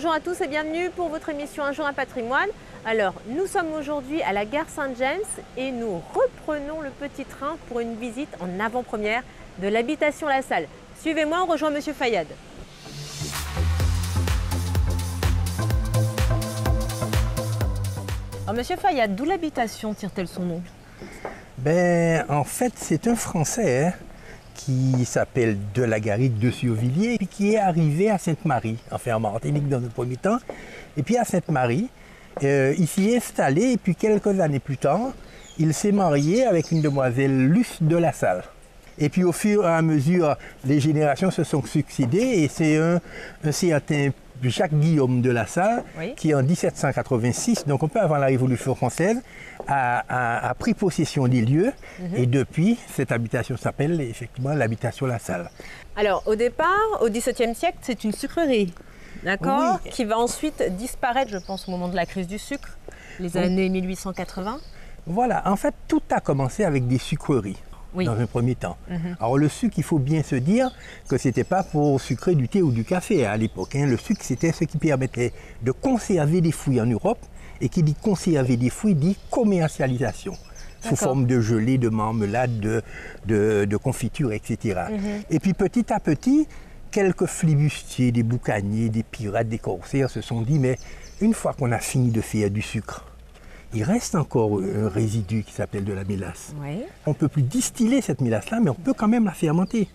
Bonjour à tous et bienvenue pour votre émission Un jour un patrimoine. Alors, nous sommes aujourd'hui à la gare Saint-James et nous reprenons le petit train pour une visite en avant-première de l'habitation La Salle. Suivez-moi, on rejoint Monsieur Fayad. Alors, Monsieur Fayad, d'où l'habitation tire-t-elle son nom? En fait, c'est un Français qui s'appelle Delagaric de Survilliers et qui est arrivé à Sainte-Marie, enfin en Martinique dans un premier temps. Et puis à Sainte-Marie, il s'y est installé et puis quelques années plus tard, il s'est marié avec une demoiselle Luce de La Salle. Et puis au fur et à mesure, les générations se sont succédées et c'est un certain Jacques-Guillaume de La Salle, oui, qui en 1786, donc un peu avant la Révolution française, a pris possession des lieux. Et depuis, cette habitation s'appelle effectivement l'habitation La Salle. Alors au départ, au XVIIe siècle, c'est une sucrerie, d'accord, oui, qui va ensuite disparaître, je pense, au moment de la crise du sucre, les années 1880. Voilà, en fait, tout a commencé avec des sucreries. Oui. Dans un premier temps. Alors le sucre, il faut bien se dire que ce n'était pas pour sucrer du thé ou du café à l'époque. Le sucre, c'était ce qui permettait de conserver des fruits en Europe. Et qui dit conserver des fruits, dit commercialisation. Sous forme de gelée, de marmelade, de confiture, etc. Et puis petit à petit, quelques flibustiers, des boucaniers, des pirates, des corsaires se sont dit, mais une fois qu'on a fini de faire du sucre, il reste encore un résidu qui s'appelle de la mélasse. Oui. On ne peut plus distiller cette mélasse-là, mais on peut quand même la fermenter.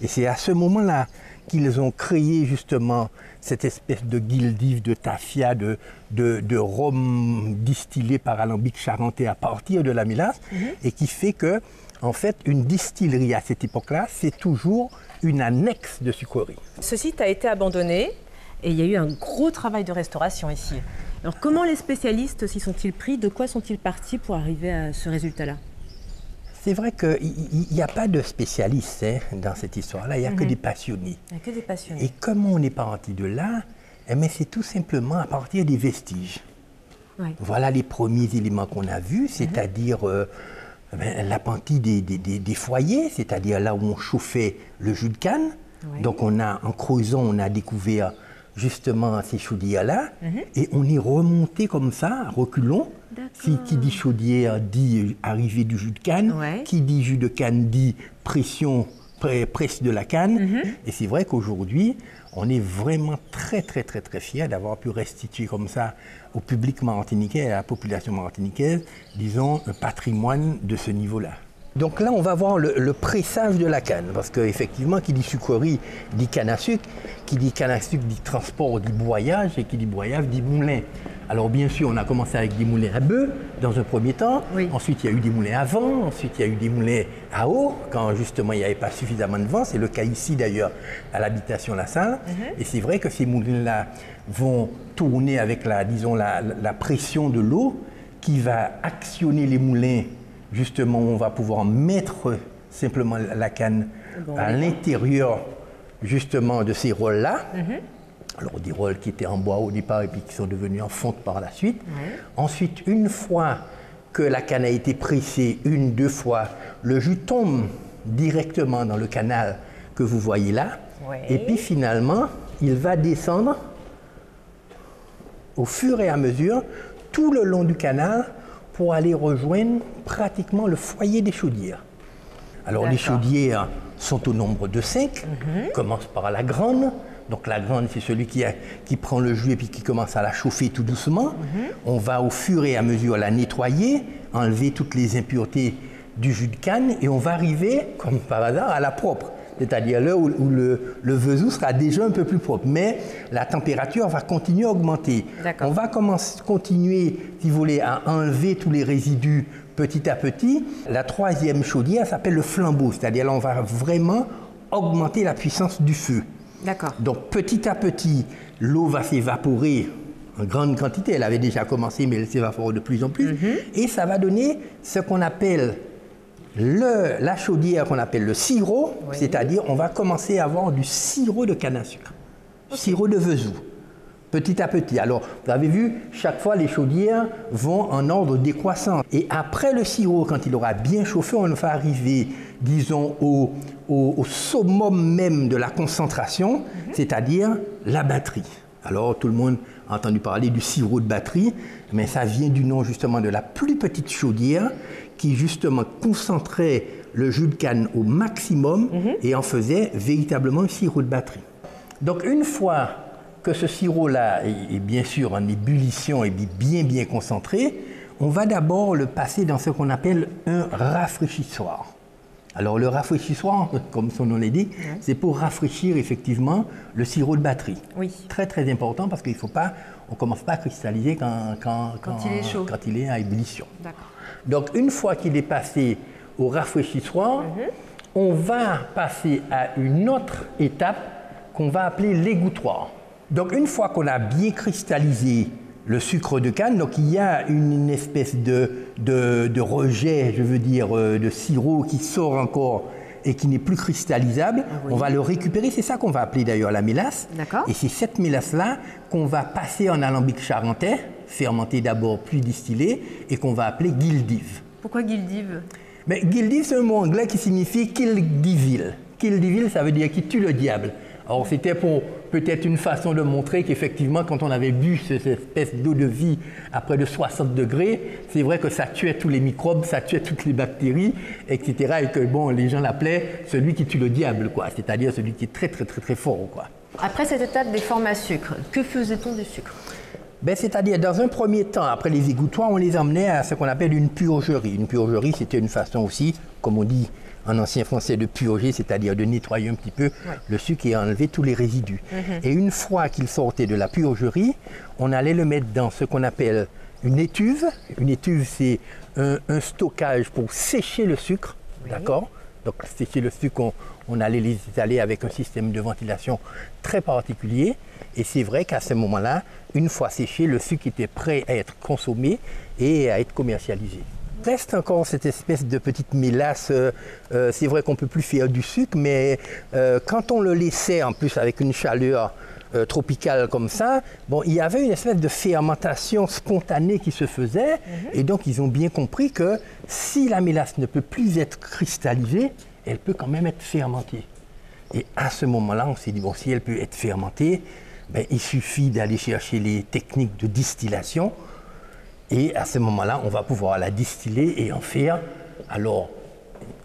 Et c'est à ce moment-là qu'ils ont créé justement cette espèce de guildive, de tafia, de rhum distillé par alambic charentais à partir de la mélasse, et qui fait que, en fait, une distillerie à cette époque-là, c'est toujours une annexe de sucrerie. Ce site a été abandonné et il y a eu un gros travail de restauration ici. Alors comment les spécialistes s'y sont-ils pris? De quoi sont-ils partis pour arriver à ce résultat-là? C'est vrai qu'il n'y a pas de spécialistes dans cette histoire-là, il n'y a que des passionnés. Il n'y a que des passionnés. Et comme on est parti de là, c'est tout simplement à partir des vestiges. Oui. Voilà les premiers éléments qu'on a vus, c'est-à-dire l'appentis des foyers, c'est-à-dire là où on chauffait le jus de canne. Oui. Donc en creusant, on a découvert justement ces chaudières-là, et on est remonté comme ça, à reculons. Qui dit chaudière dit arrivée du jus de canne, qui dit jus de canne dit pression, presse de la canne. Et c'est vrai qu'aujourd'hui, on est vraiment très fiers d'avoir pu restituer comme ça au public martiniquais et à la population martiniquaise, disons, un patrimoine de ce niveau-là. Donc là, on va voir le pressage de la canne, parce qu'effectivement, qui dit sucrerie dit canne à sucre, qui dit canne à sucre dit transport, dit broyage, et qui dit broyage dit moulin. Alors bien sûr, on a commencé avec des moulins à bœufs dans un premier temps, ensuite il y a eu des moulins à vent, ensuite il y a eu des moulins à eau, quand justement il n'y avait pas suffisamment de vent, c'est le cas ici d'ailleurs à l'habitation La Salle, et c'est vrai que ces moulins-là vont tourner avec la pression de l'eau qui va actionner les moulins. Justement, on va pouvoir mettre simplement la canne à l'intérieur justement de ces rôles-là. Alors des rôles qui étaient en bois au départ et puis qui sont devenus en fonte par la suite. Ensuite, une fois que la canne a été pressée, une, deux fois, le jus tombe directement dans le canal que vous voyez là. Et puis finalement, il va descendre au fur et à mesure tout le long du canal pour aller rejoindre pratiquement le foyer des chaudières. Alors les chaudières sont au nombre de 5, commence par la grande. Donc la grande, c'est celui qui prend le jus et puis qui commence à la chauffer tout doucement. On va au fur et à mesure la nettoyer, enlever toutes les impuretés du jus de canne et on va arriver, comme par hasard, à la propre. C'est-à-dire là où le vesou sera déjà un peu plus propre. Mais la température va continuer à augmenter. On va continuer, si vous voulez, à enlever tous les résidus petit à petit. La troisième chaudière s'appelle le flambeau. C'est-à-dire là, on va vraiment augmenter la puissance du feu. Donc petit à petit, l'eau va s'évaporer en grande quantité. Elle avait déjà commencé, mais elle s'évapore de plus en plus. Et ça va donner ce qu'on appelle la chaudière qu'on appelle le sirop, c'est-à-dire on va commencer à avoir du sirop de canne à sucre, sirop de vesou, petit à petit. Alors, vous avez vu, chaque fois les chaudières vont en ordre décroissant. Et après le sirop, quand il aura bien chauffé, on va arriver, disons, au summum même de la concentration, c'est-à-dire la batterie. Alors tout le monde a entendu parler du sirop de batterie, mais ça vient du nom justement de la plus petite chaudière qui justement concentrait le jus de canne au maximum et en faisait véritablement un sirop de batterie. Donc une fois que ce sirop-là est bien sûr en ébullition et bien concentré, on va d'abord le passer dans ce qu'on appelle un rafraîchissoir. Alors le rafraîchissoir, comme son nom l'indique, c'est pour rafraîchir effectivement le sirop de batterie. Oui. Très important parce qu'il ne faut pas, on ne commence pas à cristalliser quand il est chaud. Quand il est à ébullition. D'accord. Donc une fois qu'il est passé au rafraîchissoir, on va passer à une autre étape qu'on va appeler l'égouttoir. Donc une fois qu'on a bien cristallisé le sucre de canne, donc il y a une espèce de rejet, je veux dire, de sirop qui sort encore et qui n'est plus cristallisable. Oui. On va le récupérer, c'est ça qu'on va appeler d'ailleurs la mélasse. D'accord. Et c'est cette mélasse-là qu'on va passer en alambic charentais, fermenté d'abord puis distillé, et qu'on va appeler guildive. Pourquoi guildive? Mais guildive, c'est un mot anglais qui signifie kill devil. Kill devil, ça veut dire qui tue le diable. Alors c'était pour peut-être une façon de montrer qu'effectivement, quand on avait bu cette espèce d'eau de vie à près de 60 degrés, c'est vrai que ça tuait tous les microbes, ça tuait toutes les bactéries, etc. Et que bon, les gens l'appelaient celui qui tue le diable, quoi. C'est-à-dire celui qui est très fort, quoi. Après cette étape des formes à sucre, que faisait-on du sucre? Ben, c'est-à-dire, dans un premier temps, après les égouttoirs, on les emmenait à ce qu'on appelle une purgerie. Une purgerie, c'était une façon aussi, comme on dit en ancien français, de purger, c'est-à-dire de nettoyer un petit peu le sucre et enlever tous les résidus. Et une fois qu'il sortait de la purgerie, on allait le mettre dans ce qu'on appelle une étuve. Une étuve, c'est un stockage pour sécher le sucre, d'accord? Donc, sécher le sucre, on allait les étaler avec un système de ventilation très particulier. Et c'est vrai qu'à ce moment-là, une fois séché, le sucre était prêt à être consommé et à être commercialisé. Reste encore cette espèce de petite mélasse. C'est vrai qu'on ne peut plus faire du sucre, mais quand on le laissait en plus avec une chaleur tropicale comme ça, bon, il y avait une espèce de fermentation spontanée qui se faisait. Et donc, ils ont bien compris que si la mélasse ne peut plus être cristallisée, elle peut quand même être fermentée. Et à ce moment-là, on s'est dit, bon, si elle peut être fermentée, ben, il suffit d'aller chercher les techniques de distillation. Et à ce moment-là, on va pouvoir la distiller et en faire alors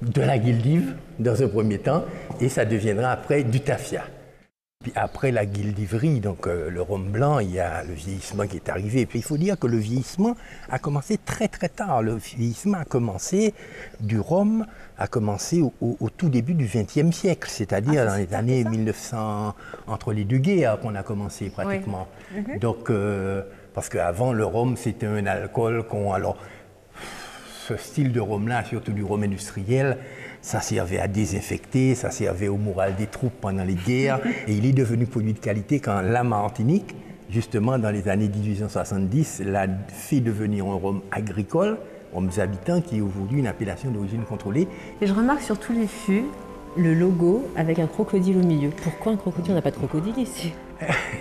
de la guildive dans un premier temps, et ça deviendra après du tafia. Puis après la guildiverie, donc le rhum blanc, il y a le vieillissement qui est arrivé. Et puis il faut dire que le vieillissement a commencé très tard. Le vieillissement a commencé du rhum, a commencé au tout début du XXe siècle, c'est-à-dire dans les années 1900, entre les deux guerres qu'on a commencé pratiquement. Oui. Donc parce qu'avant, le rhum, c'était un alcool alors, ce style de rhum-là, surtout du rhum industriel, ça servait à désinfecter, ça servait au moral des troupes pendant les guerres. Et il est devenu produit de qualité quand la Martinique, justement dans les années 1870, l'a fait devenir un rhum agricole, rhum habitant, qui est aujourd'hui une appellation d'origine contrôlée. Et je remarque sur tous les fûts le logo avec un crocodile au milieu. Pourquoi un crocodile? On n'a pas de crocodile ici.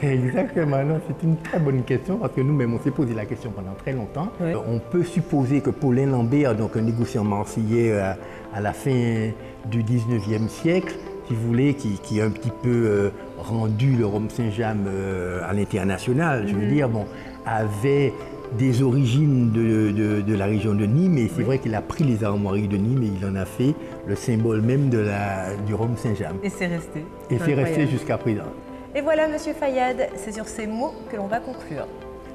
Exactement, c'est une très bonne question parce que nous-mêmes, on s'est posé la question pendant très longtemps. Oui. On peut supposer que Paulin Lambert, donc un négociant marseillais à la fin du 19e siècle, si vous voulez, qui a un petit peu rendu le rhum Saint-James à l'international, je veux dire, bon, avait des origines de la région de Nîmes, et c'est vrai qu'il a pris les armoiries de Nîmes et il en a fait le symbole même du rhum Saint-James. Et c'est resté. Et c'est resté jusqu'à présent. Et voilà, Monsieur Fayad, c'est sur ces mots que l'on va conclure.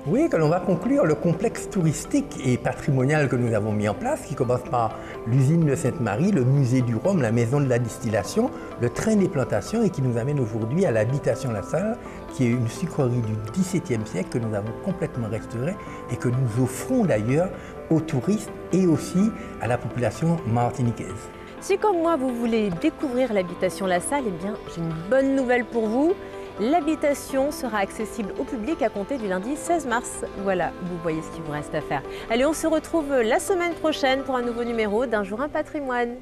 Oui, que l'on va conclure le complexe touristique et patrimonial que nous avons mis en place, qui commence par l'usine de Sainte-Marie, le musée du rhum, la maison de la distillation, le train des plantations, et qui nous amène aujourd'hui à l'habitation La Salle, qui est une sucrerie du XVIIe siècle que nous avons complètement restaurée et que nous offrons d'ailleurs aux touristes et aussi à la population martiniquaise. Si comme moi vous voulez découvrir l'habitation La Salle, eh bien j'ai une bonne nouvelle pour vous. L'habitation sera accessible au public à compter du lundi 16 mars. Voilà, vous voyez ce qu'il vous reste à faire. Allez, on se retrouve la semaine prochaine pour un nouveau numéro d'Un jour un patrimoine.